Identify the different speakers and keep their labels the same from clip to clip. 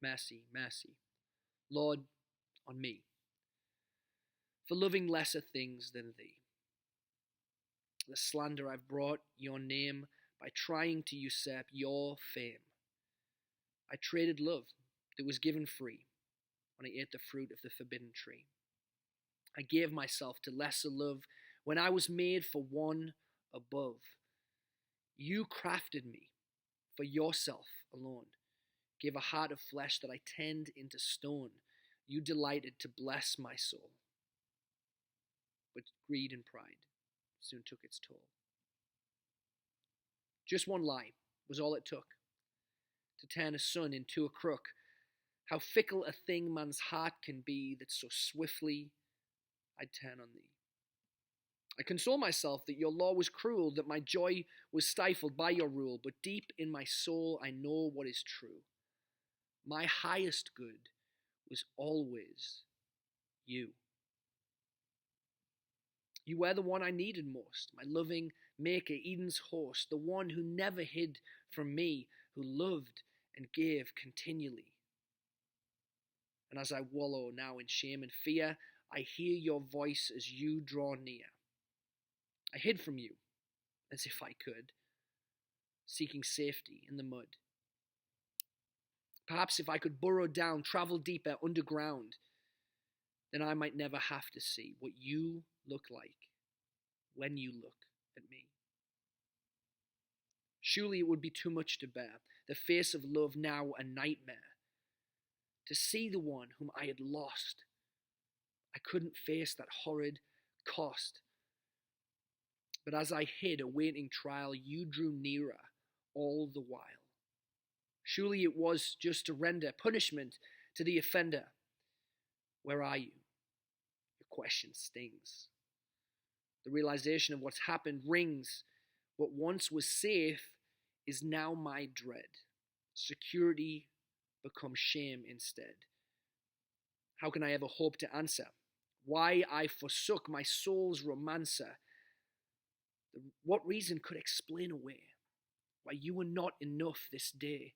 Speaker 1: Mercy, mercy, Lord, on me, for loving lesser things than thee. The slander I've brought your name by trying to usurp your fame. I traded love that was given free when I ate the fruit of the forbidden tree. I gave myself to lesser love when I was made for one above. You crafted me for yourself alone, gave a heart of flesh that I turned into stone. You delighted to bless my soul. But greed and pride soon took its toll. Just one lie was all it took to turn a son into a crook. How fickle a thing man's heart can be, that so swiftly I'd turn on thee. I console myself that your law was cruel, that my joy was stifled by your rule, but deep in my soul I know what is true. My highest good was always you. You were the one I needed most, my loving maker, Eden's host, the one who never hid from me, who loved and gave continually. And as I wallow now in shame and fear, I hear your voice as you draw near. I hid from you, as if I could, seeking safety in the mud. Perhaps if I could burrow down, travel deeper underground, then I might never have to see what you look like when you look at me. Surely it would be too much to bear, the face of love now a nightmare. To see the one whom I had lost, I couldn't face that horrid cost. But as I hid awaiting trial, you drew nearer all the while. Surely it was just to render punishment to the offender. Where are you? Your question stings. The realization of what's happened rings. What once was safe is now my dread. Security becomes shame instead. How can I ever hope to answer why I forsook my soul's romancer? What reason could explain away why you were not enough this day?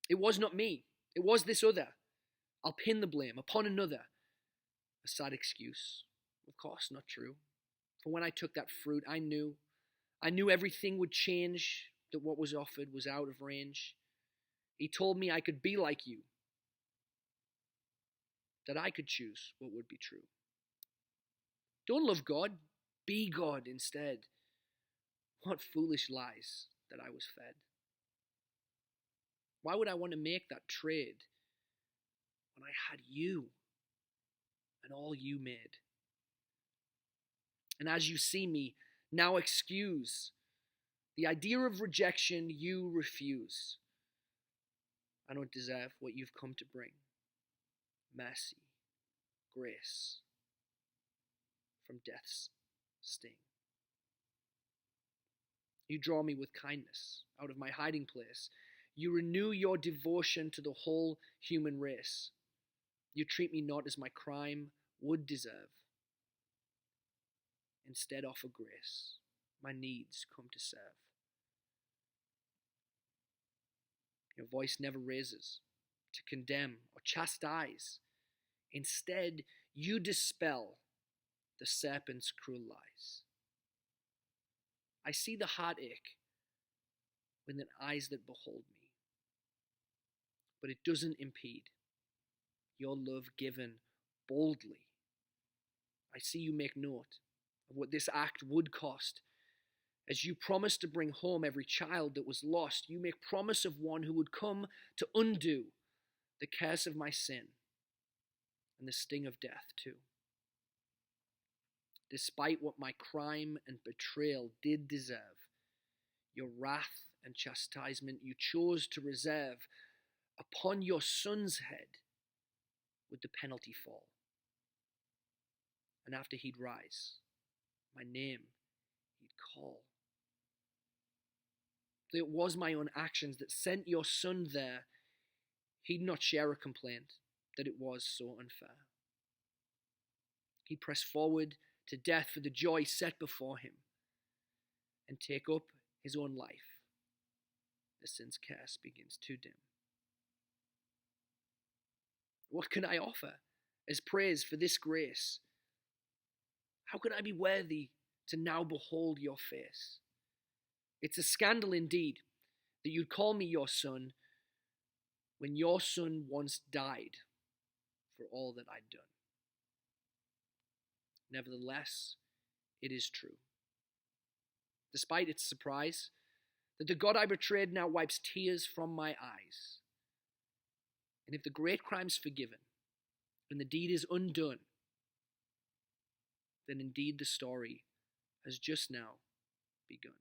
Speaker 1: It was not me. It was this other. I'll pin the blame upon another. A sad excuse. Of course, not true. For when I took that fruit, I knew everything would change, that what was offered was out of range. He told me I could be like you, that I could choose what would be true. Don't love God, be God instead. What foolish lies that I was fed. Why would I want to make that trade when I had you and all you made? And as you see me, now excuse the idea of rejection you refuse. I don't deserve what you've come to bring. Mercy, grace, from death's sting. You draw me with kindness out of my hiding place. You renew your devotion to the whole human race. You treat me not as my crime would deserve. Instead offer grace. My needs come to serve. Your voice never raises to condemn or chastise. Instead, you dispel the serpent's cruel lies. I see the heartache within eyes that behold me, but it doesn't impede your love given boldly. I see you make note of what this act would cost. As you promise to bring home every child that was lost, you make promise of one who would come to undo the curse of my sin and the sting of death too. Despite what my crime and betrayal did deserve, your wrath and chastisement you chose to reserve. Upon your son's head would the penalty fall. And after he'd rise, my name he'd call. It was my own actions that sent your son there. He'd not share a complaint that it was so unfair. He'd press forward to death for the joy set before him and take up his own life. The sin's curse begins to dim. What can I offer as praise for this grace? How could I be worthy to now behold your face? It's a scandal indeed that you'd call me your son when your son once died for all that I'd done. Nevertheless, it is true. Despite its surprise, that the God I betrayed now wipes tears from my eyes. And if the great crime's forgiven, and the deed is undone, then indeed the story has just now begun.